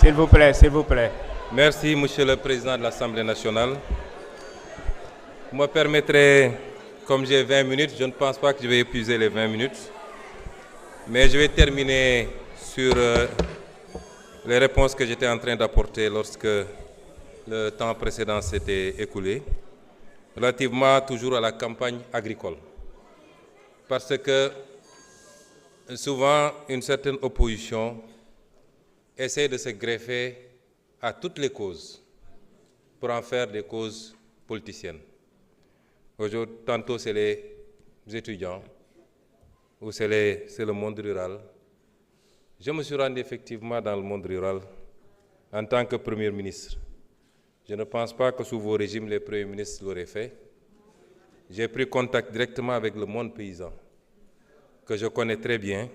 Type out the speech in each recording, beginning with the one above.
S'il vous plaît, s'il vous plaît. Merci, Monsieur le Président de l'Assemblée nationale. Vous me permettrez, comme j'ai 20 minutes, je ne pense pas que je vais épuiser les 20 minutes, mais je vais terminer sur les réponses que j'étais en train d'apporter lorsque le temps précédent s'était écoulé, relativement toujours à la campagne agricole. Parce que souvent, une certaine opposition essaie de se greffer à toutes les causes pour en faire des causes politiciennes. Aujourd'hui, tantôt c'est les étudiants ou c'est le monde rural. Je me suis rendu effectivement dans le monde rural en tant que Premier ministre. Je ne pense pas que sous vos régimes, les premiers ministres l'auraient fait. J'ai pris contact directement avec le monde paysan, que je connais très bien.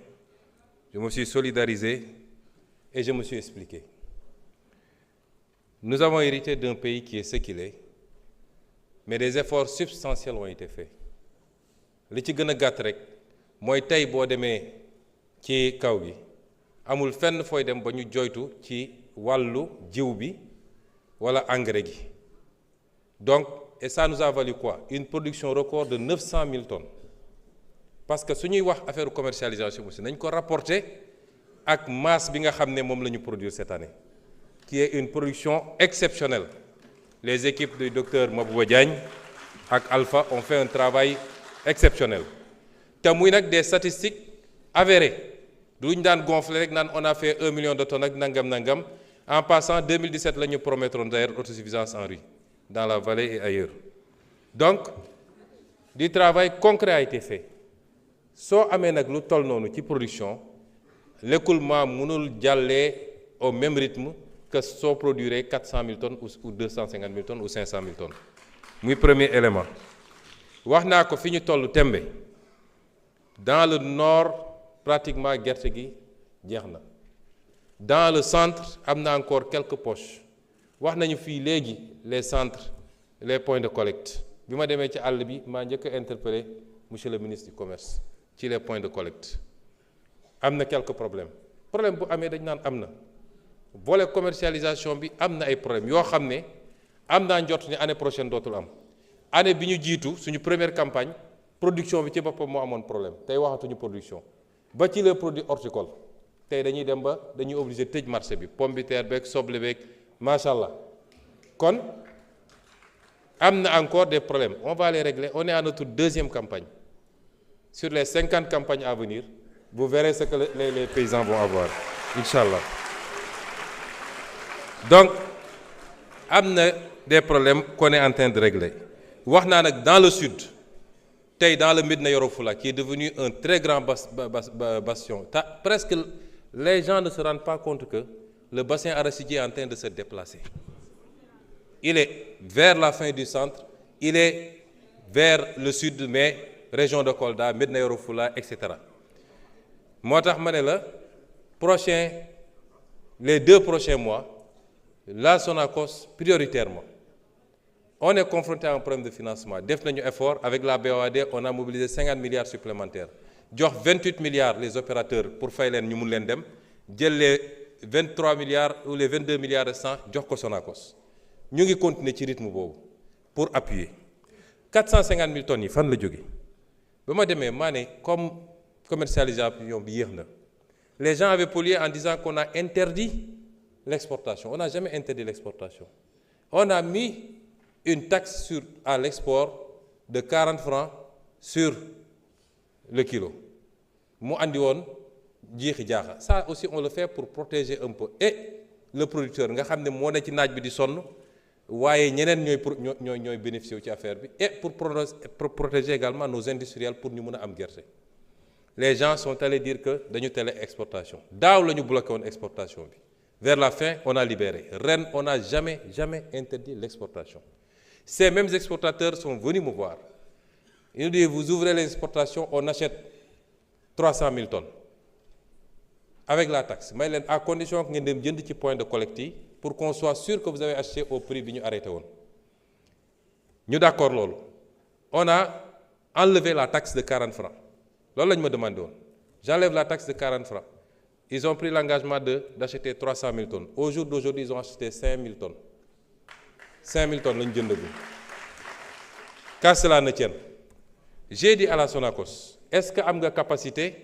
Je me suis solidarisé et je me suis expliqué. Nous avons hérité d'un pays qui est ce qu'il est, mais des efforts substantiels ont été faits. li ci gën a gàtt rek mooy tey boo demee ci kaw gi amul fenn fooy dem ba ñu joytu ci wàllu jiw bi wala engrais gi. Donc, et ça nous a valu quoi? Une production record de 900 000 tonnes. Parce que su ñuy wax affaire commercialisation aussi nañ ko rapporter ak masse bi nga xam ne moom la ñu produire cette année, qui est une production exceptionnelle. Les équipes du docteur Mabouba Diagne ak Alpha ont fait un travail exceptionnel. te muy nag des statistiques avérées duñ daan gonfler rek naan on a fait 1 million de tonnes ak nangam. En passant, 2017 la ñu promettroon d'ailleurs autosuffisance en riz dans la vallée et ailleurs. Donc du travail concret a été fait. soo amee nag lu toll noonu ci production l'écoulement mënul jàllee au même rythme que soo produire 400 000 tonnes ou 250 000 tonnes ou 500 000 tonnes. muy premier élément. wax naa ko fi ñu toll tembe dans le nord pratiquement gerte gi jeex na. Dans le centre am na encore quelques poches wax nañu fii léegi les centres les points de collecte bi ma demee ci àll bi maa njëkk a interpellé monsieur le ministre du commerce ci les points de collecte. am na quelques problèmes bu amee dañ naan am na volet commercialisation bi am na ay problèmes yoo xam ne am naa njort ni année prochaine dootul am. année bi ñu jiitu suñu première campagne production bi ci boppam moo amoon problème tey waxatuñu production ba ci les produits horticoles tey dañuy dem ba dañuy obligé tëj marché bi pomme de terre beeg soble beeg macha allah. kon am na encore des problèmes on va les régler. On est à notre deuxième campagne sur les 50 campagnes à venir. Vous verrez ce que les paysans vont avoir inchallah. Donc am na des problèmes qu'on est en train de régler. wax naa nag dans le sud tey dans le Médina Yoro Foulah qui est devenu un très grand bastion. Presque les gens ne se rendent pas compte que le bassin arachidier est en train de se déplacer. Il est vers la fin du centre, il est vers le sud, mais région de Kolda, Médina Yoro Foulah, etc. moo tax ma ne la les 2 prochains mois la Sonacos prioritairement. On est confronté à un problème de financement. Def nañu effort avec la BOAD, on a mobilisé 50 milliards supplémentaires. jox 28 milliards les opérateurs pour fay leen ñu mun leen dem jël les 23 milliards ou les 22 milliards restants jox ko Sonacos. ñu ngi continuer ci rythme boobu pour appuyer. 450 000 tonnes yi fan la jóge ba ma demee maa ne comme commercialisation bi yéex na. Les gens avaient pollué en disant qu'on a interdit l'exportation. On n'a jamais interdit l'exportation. On a mis une taxe à l'export de 40 francs sur le kilo. mu andi woon jiixi jaaxa. Ça aussi on le fait pour protéger un peu et le producteur nga xam ne moo ne ci naaj bi di sonn waaye ñeneen ñooy bénéficier ci affaire bi et pour protéger également nos industriels pour ñu mën a am gerte. Les gens sont allés dire que dañu télé exportation daaw la ñu bloqué woon exportation bi vers la fin on a libéré ren on n'a jamais interdit l'exportation. Ces mêmes exportateurs sont venus me voir. Ils nous disent vous ouvrez les exportations, on achète 300 000 tonnes avec la taxe may leen à condition que ngeen dem jënd ci point de collecte yi pour qu'on soit sûr que vous avez acheté au prix bi ñu arrêté woon. ñu d'accord loolu on a enlevé la taxe de 40 francs loolu la ñu ma demandé woon. J'enlève la taxe de 40 francs ils ont pris l'engagement d'acheter 300 000 tonnes. Au jour d'aujourd'hui, ils ont acheté 5 000 tonnes. 5 000 tonnes, qu'à cela ne tienne. J'ai dit à la Sonacos, est-ce que vous avez capacité de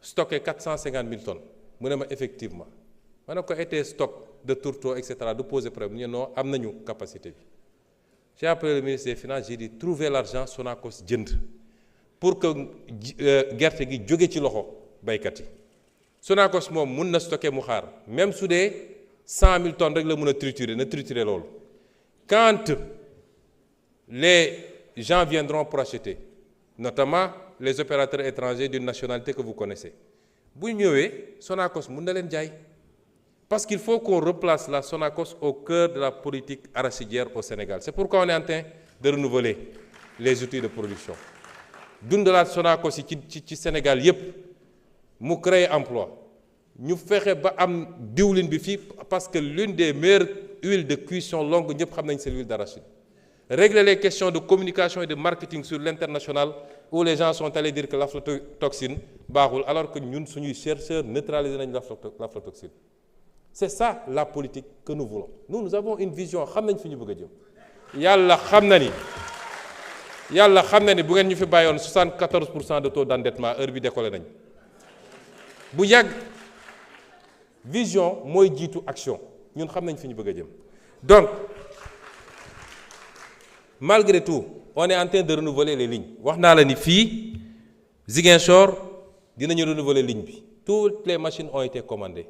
stocker 450 000 tonnes? Je dis effectivement. Je dis que stock de tourteaux, etc., de poser problème. Non, nous avons une capacité. J'ai appelé le ministre des Finances, j'ai dit trouver l'argent Sonacos jënd pour que gerte gi jóge ci loxo baykat yi. Sonacos moom mun na stocker mu xaar même su dee 100 000 tonnes rek la mun a triturer na triturer loolu. Quand les gens viendront pour acheter, notamment les opérateurs étrangers d'une nationalité que vous connaissez, bu ñëwee Sonacos mun na leen jaay. Parce qu'il faut qu'on replace la Sonacos au cœur de la politique arachidière au Sénégal. C'est pourquoi on est en train de renouveler les outils de production. Dundalaat Sonacos ci Sénégal yépp mu créer emploi. Ñu fexe ba am diwlin bi fii parce que l'une des meilleures huiles de cuisson longue ñëpp xam nañ c'est l'huile d'arachide. Régler les questions de communication et de marketing sur l'international où les gens sont allés dire que l'aflatoxine baaxul alors que ñun suñuy chercheurs neutraliser nañ l'aflatoxine. C'est ça la politique que nous voulons. Nous avons une vision. Xam nañ fi ñu bëgg a jëm. Yàlla xam na ni bu ngeen ñu fi bàyyoon 74% de taux d'endettement heure bi décollé nañ. Bu yàgg vision mooy jiitu action. Ñun xam nañ fi ñu bëgg a jëm. Donc malgré tout, on est en train de renouveler les lignes. Wax naa la ni fii Ziguinchor dinañu renouveler ligne bi. Toutes les machines ont été commandées.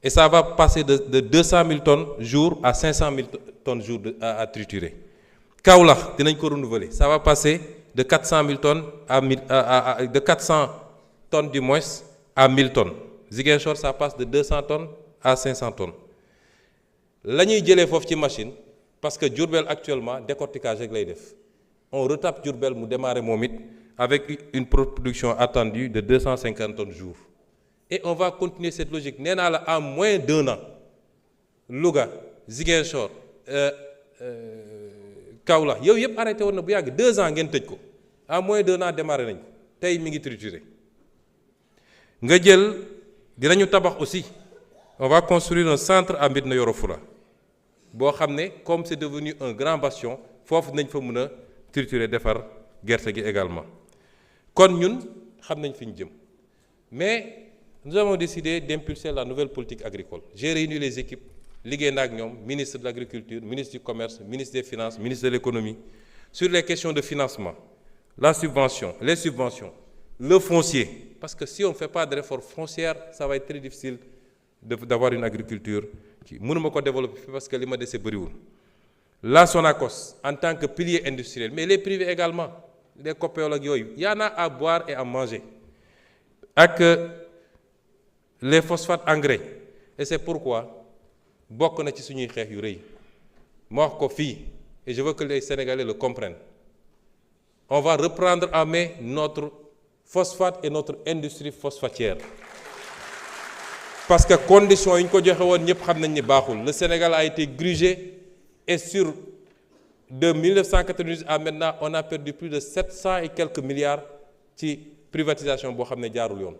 Et ça va passer de 200 000 tonnes jour à 500 000 tonnes jour à triturer. Kaolack dinañ ko renouveler. Ça va passer de 400 000 tonnes de 400 tonnes du moins à 1000 tonnes. Ziguinchor, ça passe de 200 tonnes à 500 tonnes. La ñuy jëlee foofu ci machine parce que Diourbel actuellement décortiquage rek lay def. On retape Diourbel mu démarrer moom it avec une production attendue de 250 tonnes jour. Et on va continuer cette logique. Nee naa la en moins d'1 an Louga Ziguinchor Kaolack yow yëpp arrêté woon na bu yàgg 2 ans ngeen tëj ko en moins d'1 an démarré nañ ko tey mi ngi trituré. Nga jël dinañu tabax aussi on va construire un centre à Médina Yoro Foulah boo xam ne comme c'est devenu un grand bastion foofu nañ fa mën a triturer defar gerte gi également. Kon ñun xam nañ fi ñu jëm mais. Nous avons décidé d'impulser la nouvelle politique agricole. J'ai réuni les équipes, liggéey na ak ñoom, ministre de l'Agriculture, ministre du Commerce, ministre des Finances, ministre de l'Économie, sur les questions de financement, la subvention, les subventions, le foncier. Parce que si on ne fait pas de réforme foncière, ça va être très difficile d'avoir une agriculture qui mënuma ko développer parce que li ma dese bëriwul. La Sonacos, en tant que pilier industriel, mais les privés également, les coopératives yooyu, il y en a à boire et à manger. Ak les phosphates engrais. Et c'est pourquoi bokk na ci suñuy xeex yu rëy ma wax ko fii et je veux que les Sénégalais le comprennent. On va reprendre en main notre phosphate et notre industrie phosphatière. Parce que conditions yi ñu ko joxe woon ñëpp xam nañ ni baaxul. Le Sénégal a été grugé et de 1998 à maintenant on a perdu plus de 700 et quelques milliards ci privatisation boo xam ne jaarul yoon.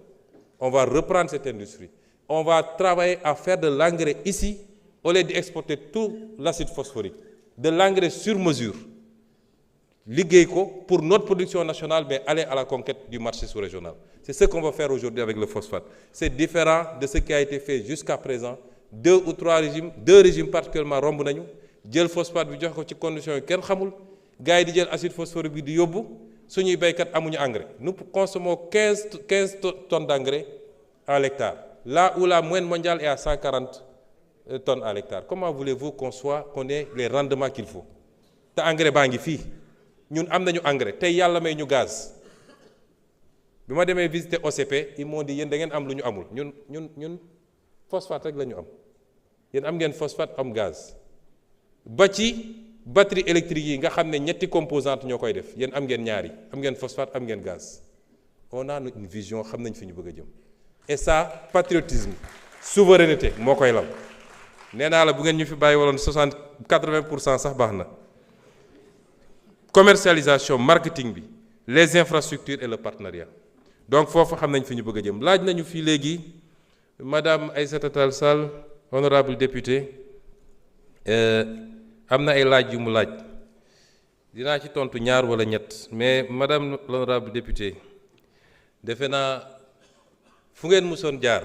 On va reprendre cette industrie. On va travailler à faire de l'engrais ici au lieu d'exporter tout l'acide phosphorique. De l'engrais sur mesure. Liggéey ko pour notre production nationale mais aller à la conquête du marché sous-régional. C'est ce qu'on va faire aujourd'hui avec le phosphate. C'est différent de ce qui a été fait jusqu'à présent. 2 ou 3 régimes, 2 régimes particulièrement romb nañu jël phosphate bi jox ko ci conditions yi kenn xamul gars yi di jël acide phosphorique bi di yóbbu. Suñuy baykat amuñu engrais. Nous consommons 15 tonnes d'engrais à l'hectare. Là où la moyenne mondiale est à 140 tonnes à l'hectare. Comment voulez-vous qu'on ait les rendements qu'il faut? Te engrais baa ngi fii ñun am nañu engrais tey yàlla may ñu gaz. Bi ma demee visiter OCP ils m'ont dit yéen da ngeen am lu ñu amul ñun phosphate rek la ñu am yéen am ngeen phosphate am gaz ba ci. Batterie électrique yi nga xam ne ñetti composantes ñoo koy def yéen am ngeen ñaari am ngeen phosphate am ngeen gaz on a une vision xam nañ fi ñu bëgg a jëm et ça patriotisme souveraineté moo koy lal nee naa la bu ngeen ñu fi bàyyi waloon 80% sax baax na commercialisation marketing bi les infrastructures et le partenariat donc foofu xam nañ fi ñu bëgg a jëm laaj nañu fii léegi Madame Aïssata Tall Sall, honorable député, am na ay laaj yu mu laaj dinaa ci tontu ñaar wala ñett mais madame l'honorable député defe naa fu ngeen musoon jaar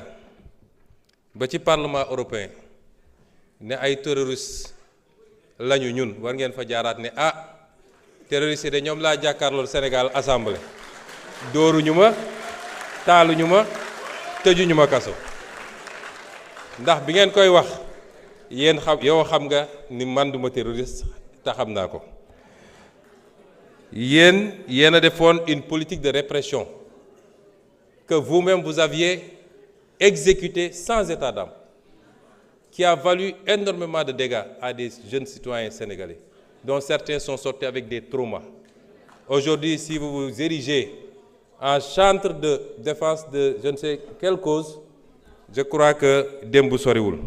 ba ci parlement européen ne ay terroristes lañu ñun war ngeen fa jaaraat ne ah terroristes yi de ñoom laa jàkkaarlool Sénégal assemblée dóoruñu ma taaluñu ma tëjuñu ma kaso ndax bi ngeen koy wax yéen yow xam nga ni man duma terroriste te xam naa ko yéen a defoon une politique de répression que vous-même vous aviez exécutée sans état d'âme qui a valu énormément de dégâts à des jeunes citoyens sénégalais dont certains sont sortis avec des traumas. Aujourd'hui, si vous vous érigez en chantre de défense de je ne sais quelle cause, je crois que démb soriwul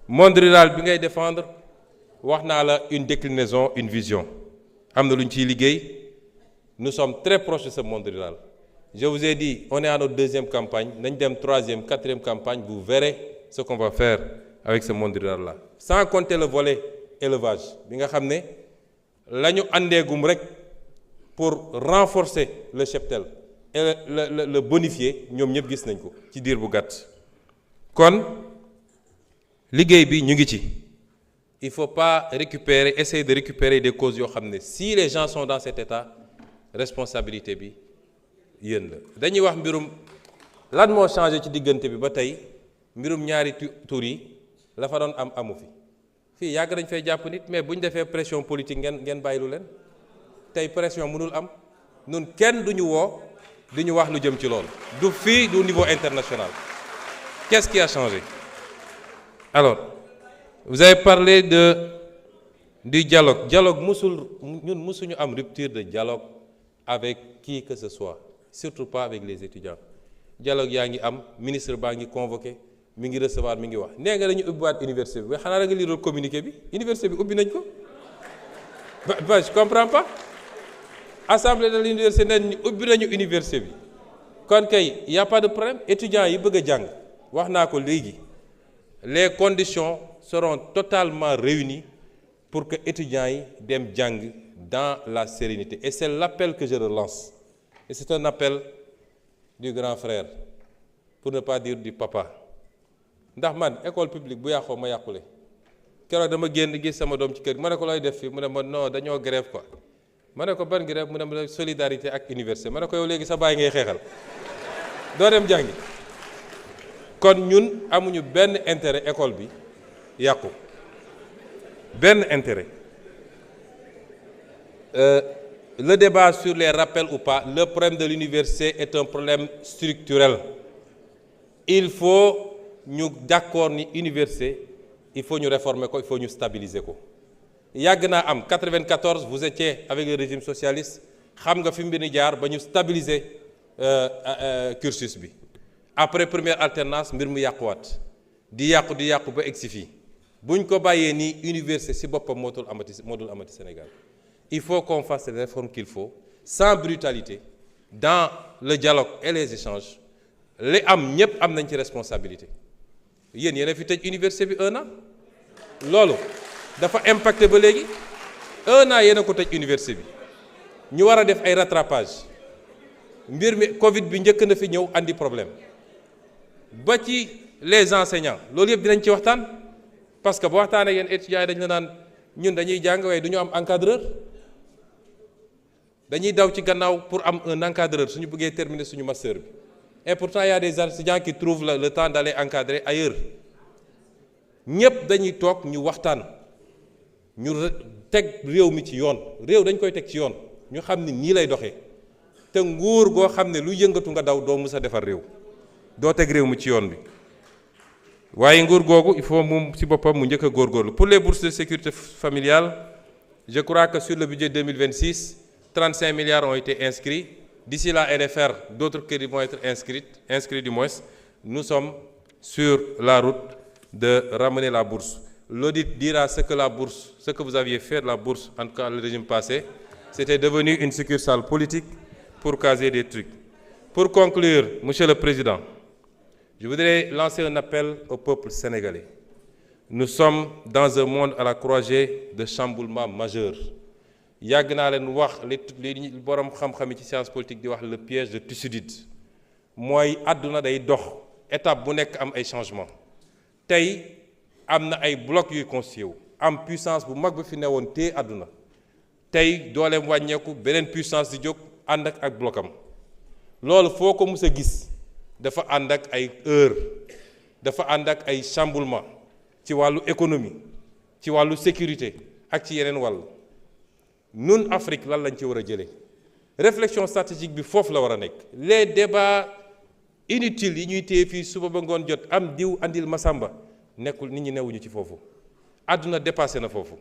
monde rural bi ngay défendre wax naa la une déclinaison, une vision am na lu ñu ciy liggéey. Nous sommes très proches de ce monde rural. Je vous ai dit, on est à notre deuxième campagne nañ dem troisième, quatrième campagne, vous verrez ce qu'on va faire avec ce monde rural là. Sans compter le volet élevage bi nga xam ne la ñu àndeegum rek pour renforcer le cheptel et le bonifier ñoom ñëpp gis nañ ko ci diir bu gàtt. kon liggéey bi ñu ngi ci. Il faut pas essayer de récupérer des causes yoo xam ne si les gens sont dans cet état responsabilité bi yéen la. dañuy wax mbirum lan moo changé ci diggante bi ba tey mbirum ñaari tur yi la fa doon am amu fi fii yàgg dañ fay jàpp nit mais bu ñu defee pression politique ngeen bàyyilu leen tey pression mënul am nun kenn duñu woo di ñu wax lu jëm ci loolu du fii du niveau international. Qu'est-ce qui a changé? Alors, vous avez parlé du dialogue. Dialogue, nous musuñu am rupture de dialogue avec qui que ce soit, surtout pas avec les étudiants. Dialogue yaa ngi am ministre baa ngi convoqué mi ngi recevoir mi ngi wax nee nga dañu ubbiwaat université bi mais xanaa da nga lire communiqué bi université bi ubbi nañ ko ba je comprends pas. Assemblée de l'université nee ubbi nañu université bi kon kay y a pas de problème. Étudiants yi bëgg a jàng wax naa ko léegi les conditions seront totalement réunies pour que étudiants yi dem jàng dans la sérénité et c'est l'appel que je relance et c'est un appel du grand frère pour ne pas dire du papa ndax man école publique bu yàqoo ma yàqule keroog dama génn gis sama doom ci kër ma ne ko looy def fii mu ne ma non dañoo grève quoi ma ne ko ban grève mu ne ma solidarité ak université ma ne ko yow léegi sa baay ngay xeexal doo dem jàngi. kon ñun amuñu benn intérêt école bi yàqu benn intérêt. Le débat sur les rappels ou pas, le problème de l'université est un problème structurel. Il faut ñu d'accord ni université il faut ñu réformer ko il faut ñu stabiliser ko yàgg naa am 94 vous étiez avec le régime socialiste xam nga fi mbir ni jaar ba ñu stabiliser cursus bi. Après première alternance mbir mu yàquwaat di yàqu ba egsi fii buñ ko bàyyee nii université ci boppam moo dul amati Sénégal. Il faut qu'on fasse les réformes qu'il faut sans brutalité dans le dialogue et les échanges li am ñëpp am nañ ci responsabilité yéen a fi tëj université bi 1 an loolu dafa impacté ba léegi 1 an yéen a ko tëj université bi ñu war a def ay rattrapage mbir mi Covid bi njëkk na fi ñëw andi problème ba ci les enseignants loolu yëpp dinañ ci waxtaan parce que bu waxtaanee yéen étudiants yi dañ la naan ñun dañuy jàng waaye du ñu am encadreur. dañuy daw ci gannaaw pour am un encadreur suñu bëggee terminer suñu master bi et pourtant il y a des étudiants qui trouvent le temps d'aller encadrer ailleurs ñëpp dañuy toog ñu waxtaan ñu teg réew mi ci yoon réew dañ koy teg ci yoon ñu xam ni nii lay doxee te nguur goo xam ne lu yëngatu nga daw doo mës a defar réew doo teg réew mi ci yoon bi waaye nguur googu il faut moom ci boppam mu njëkk a góorgóorlu. Pour les bourses de sécurité familiale je crois que sur le budget 2026 35 milliards ont été inscrits. D'ici la LFR, d'autres crédits vont être inscrits du moins. Nous sommes sur la route de ramener la bourse. L'audit dira ce que vous aviez fait de la bourse, en tout cas le régime passé, c'était devenu une succursale politique pour caser des trucs. Pour conclure, Monsieur le Président, Je voudrais lancer un appel au peuple sénégalais. Nous sommes dans un monde à la croisée de chamboulements majeurs. yàgg naa leen wax li borom xam-xam yi ci science politique di wax le piège de Thucydide mooy àdduna day dox étape bu nekk am ay changement tey am na ay blocs yuy constitué wu am puissance bu mag bu fi newoon te àdduna tey dooleem wàññeeku beneen puissance di jóg ànd ak blocam loolu foo ko mus a gis dafa ànd ak ay heure dafa ànd ak ay chamboulement ci wàllu économie ci wàllu sécurité ak ci yeneen wàll nun Afrique lan lañ ci war a jëlee réflexion stratégique bi foofu la war a nekk les débats inutiles yi ñuy téye fii suba ba ngoon jot am diw andil Masamba nekkul nit ñi newuñu ci foofu àdduna dépassé na foofu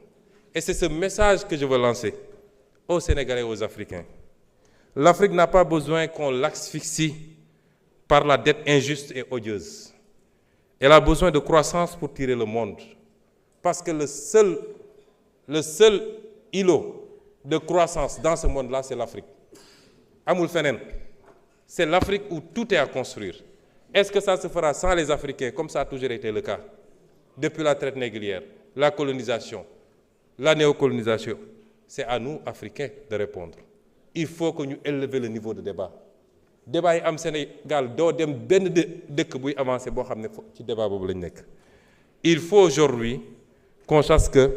et c'est ce message que je veux lancer aux Sénégalais et aux Africains. L'Afrique n'a pas besoin qu'on l'asphyxie par la dette injuste et odieuse. Elle a besoin de croissance pour tirer le monde parce que le seul îlot de croissance dans ce monde-là, c'est l'Afrique. Amul fenen. C'est l'Afrique où tout est à construire. Est-ce que ça se fera sans les Africains, comme ça a toujours été le cas, depuis la traite négrière, la colonisation, la néocolonisation? C'est à nous, Africains, de répondre. Il faut que nous élevions le niveau de débat. Débat yi am Sénégal doo dem benn dëkk buy avancer boo xam ne ci débat boobu lañ nekk. Il faut aujourd'hui qu'on sache que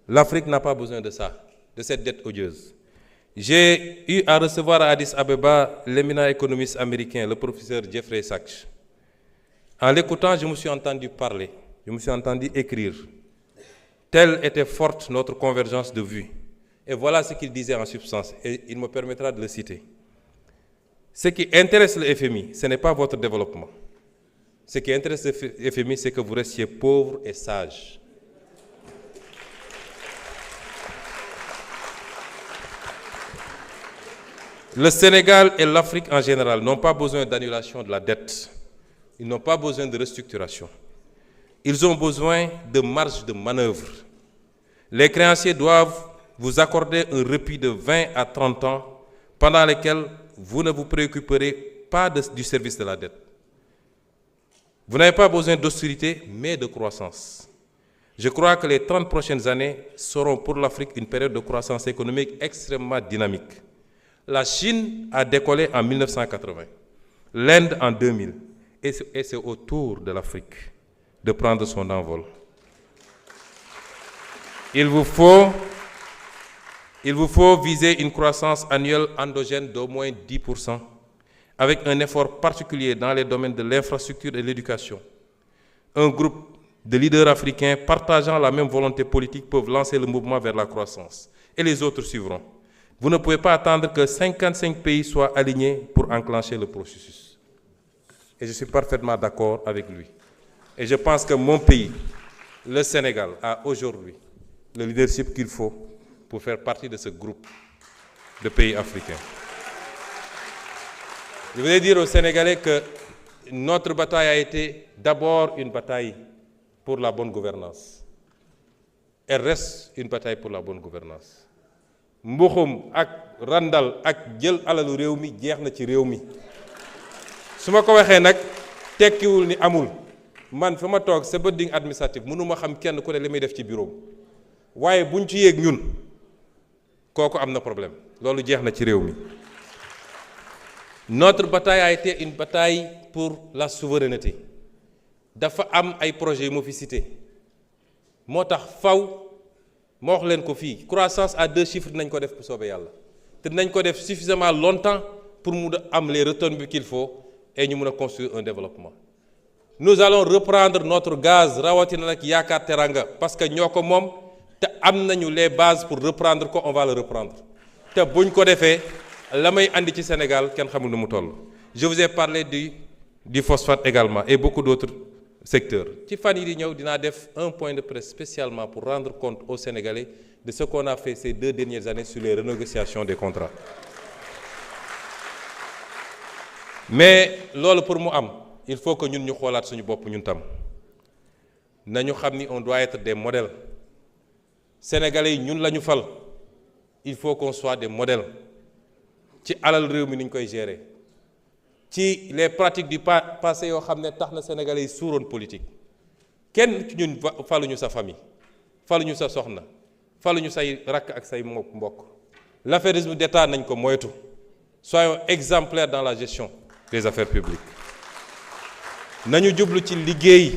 l'Afrique n'a pas besoin de ça, de cette dette odieuse. J'ai eu à recevoir à Addis Abeba l'éminent économiste américain, le professeur Jeffrey Sachs. En l'écoutant, je me suis entendu parler, je me suis entendu écrire. Telle était forte notre convergence de vues. Et voilà ce qu'il disait en substance, et il me permettra de le citer. Ce qui intéresse le FMI, ce n'est pas votre développement. Ce qui intéresse le FMI, c'est que vous restiez pauvres et sages. Le Sénégal et l'Afrique en général n'ont pas besoin d'annulation de la dette. Ils n'ont pas besoin de restructuration. Ils ont besoin de marge de manœuvre. Les créanciers doivent vous accorder un répit de 20 à 30 ans pendant lesquels vous ne vous préoccuperez pas du service de la dette. Vous n'avez pas besoin d'austérité, mais de croissance. Je crois que les 30 prochaines années seront pour l'Afrique une période de croissance économique extrêmement dynamique. La Chine a décollé en 1980, l'Inde en 2000, et c'est au tour de l'Afrique de prendre son envol. Il vous faut viser une croissance annuelle endogène d'au moins 10%, avec un effort particulier dans les domaines de l'infrastructure et de l'éducation. Un groupe de leaders africains partageant la même volonté politique peuvent lancer le mouvement vers la croissance, et les autres suivront. Vous ne pouvez pas attendre que 55 pays soient alignés pour enclencher le processus. Et je suis parfaitement d'accord avec lui. Et je pense que mon pays, le Sénégal, a aujourd'hui le leadership qu'il faut pour faire partie de ce groupe de pays africains. Je voudrais dire aux Sénégalais que notre bataille a été d'abord une bataille pour la bonne gouvernance. Elle reste une bataille pour la bonne gouvernance. Mbuxum ak randal ak jël alalu réew mi jeex na ci réew mi su ma ko waxee nag tekkiwul ni amul man fa ma toog sa building administratif mënuma xam kenn ku ne li muy def ci bureau waaye buñ ci yéeg ñun kooku am na problème loolu jeex na ci réew mi. Notre bataille a été une bataille pour la souveraineté dafa am ay projets yu ma fi cité moo tax faw ma wax leen ko fii croissance à 2 chiffres dinañ ko def bu soobee yàlla te dinañ ko def suffisamment longtemps pour mu am les retombées qu'il faut et ñu mën a construire un développement. Nous allons reprendre notre gaz rawatina nag Yaakaar Teranga parce que ñoo ko moom te am nañu les bases pour reprendre ko on va le reprendre te buñ ko defee la may andi ci Sénégal kenn xamul nu mu toll. Je vous ai parlé du phosphate également et beaucoup d'autres secteur. Ci fan yi di ñëw dinaa def un point de presse spécialement pour rendre compte aux Sénégalais de ce qu'on a fait ces 2 dernières années sur les renégociations des contrats. Mais loolu pour mu am il faut que ñun ñu xoolaat suñu bopp ñun tam nañu xam ni on doit être des modèles. Sénégalais yi ñun la ñu fal il faut qu'on soit des modèles ci alal réew mi ni ñu koy gérer ci les pratiques du passé yoo xam ne tax na sénégalais yi suuroon politique kenn ci ñun faluñu sa famille faluñu sa soxna faluñu say rakk ak say mbokk l'affairisme d'État nañ ko moytu soyons exemplaires dans la gestion des affaires publiques nañu jublu ci liggéey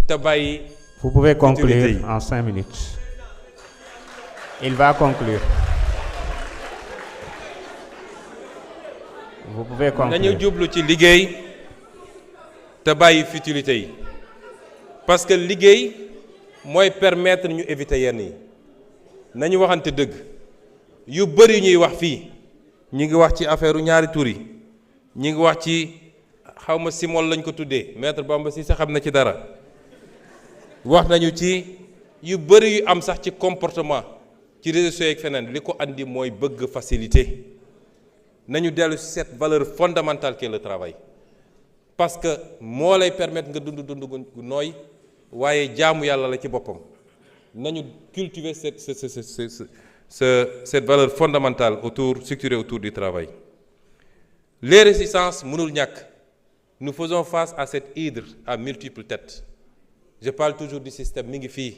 te bàyyi. Vous pouvez conclure en 5 minutes. Il va conclure. Vous pouvez conclure. nañu jublu ci liggéey te bàyyi futilité yi parce que liggéey mooy permettre ñu éviter yenn yi nañu waxante dëgg yu bëri ñuy wax fii ñi ngi wax ci affaire ñaari tur yi ñi ngi wax ci xawma simol lañ ko tuddee maître Bamba Cissé xam na ci dara wax nañu ci yu bëri yu am sax ci comportement ci réseaux sociaux ak feneen li ko andi mooy bëgg facilité nañu dellu ci cette valeur fondamentale qu'est le travail parce que moo lay permettre nga dund gu nooy waaye jaamu yàlla la ci boppam nañu cultiver cette valeur fondamentale structurée autour du travail. Les résistances mënul ñàkk nous faisons face à cette hydre à multiples têtes je parle toujours du système mi ngi fii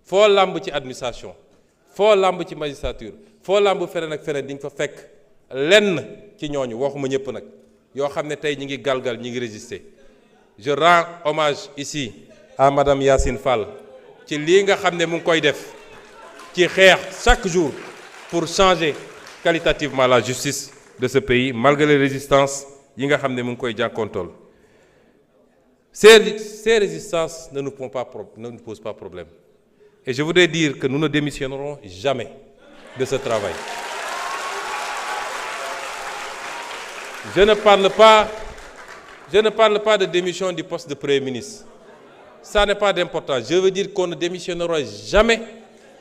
foo làmb ci administration foo làmb ci magistrature foo làmb feneen ak feneen di nga fa fekk lenn ci ñooñu waxuma ñëpp nag yoo xam ne tey ñi ngi galgal ñi ngi résister. Je rends hommage ici à madame Yacine Fall ci lii nga xam ne mu ngi koy def ci xeex chaque jour pour changer qualitativement la justice de ce pays malgré les résistances yi nga xam ne mu ngi koy jànkoontool. Ces résistances ne nous posent pas problème et je voudrais dire que nous ne démissionnerons jamais de ce travail. Je ne parle pas de démission du poste de Premier ministre. Ça n'est pas d'importance. Je veux dire qu'on ne démissionnera jamais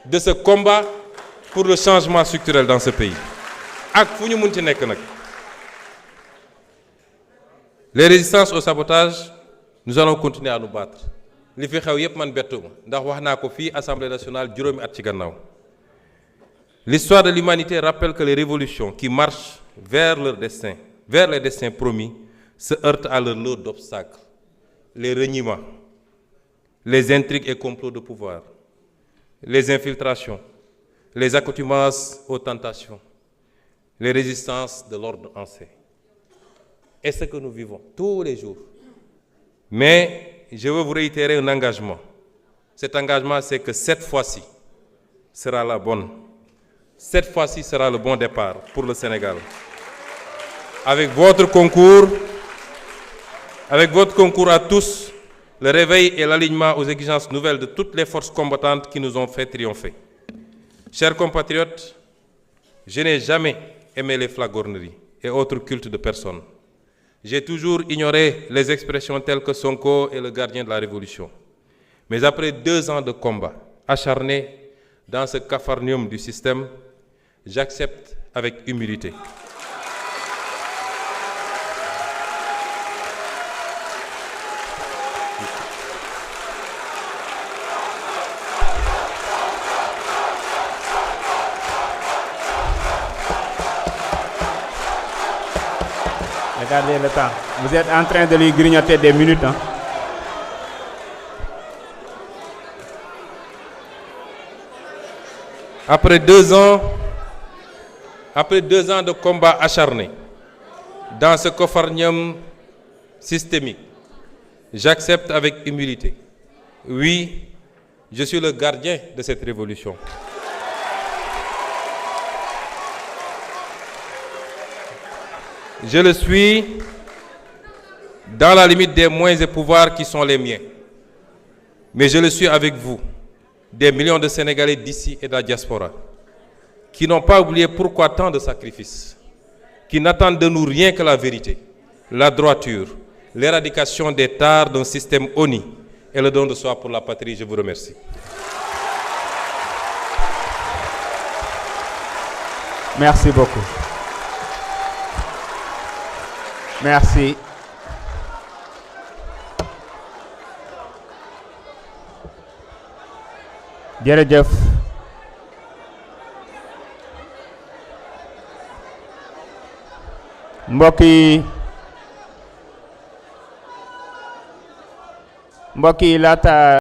de ce combat pour le changement structurel dans ce pays. ak fu ñu mun ci nekk nag. Les résistances au sabotage, nous allons continuer à nous battre. li fi xew yépp man bettuma ndax wax naa ko fii Assemblée nationale juróomi at ci gannaaw. L'histoire de l'humanité rappelle que les révolutions qui marchent vers les destins promis, se heurtent à leur lot d'obstacles, les reniements, les intrigues et complots de pouvoir, les infiltrations, les accoutumances aux tentations, les résistances de l'ordre ancien. Et ce que nous vivons tous les jours. Mais je veux vous réitérer un engagement. Cet engagement, c'est que cette fois-ci sera la bonne. Cette fois-ci sera le bon départ pour le Sénégal. Avec votre concours à tous, le réveil et l'alignement aux exigences nouvelles de toutes les forces combattantes qui nous ont fait triompher. Chers compatriotes, je n'ai jamais aimé les flagorneries et autres cultes de personnes. J'ai toujours ignoré les expressions telles que Sonko est le gardien de la Révolution. Mais après 2 ans de combat acharné dans ce capharnaüm du système, j'accepte avec humilité. Regardez le temps. Vous êtes en train de lui grignoter des minutes, hein? Après 2 ans de combat acharné dans ce capharnaüm systémique, j'accepte avec humilité. Oui, je suis le gardien de cette révolution. Je le suis dans la limite des moyens et pouvoirs qui sont les miens. Mais je le suis avec vous, des millions de Sénégalais d'ici et de la diaspora, qui n'ont pas oublié pourquoi tant de sacrifices, qui n'attendent de nous rien que la vérité, la droiture, l'éradication des tares d'un système honni et le don de soi pour la patrie. Je vous remercie. Merci beaucoup. Merci. Jërëjëf. Mbokk yi mbokk yi laata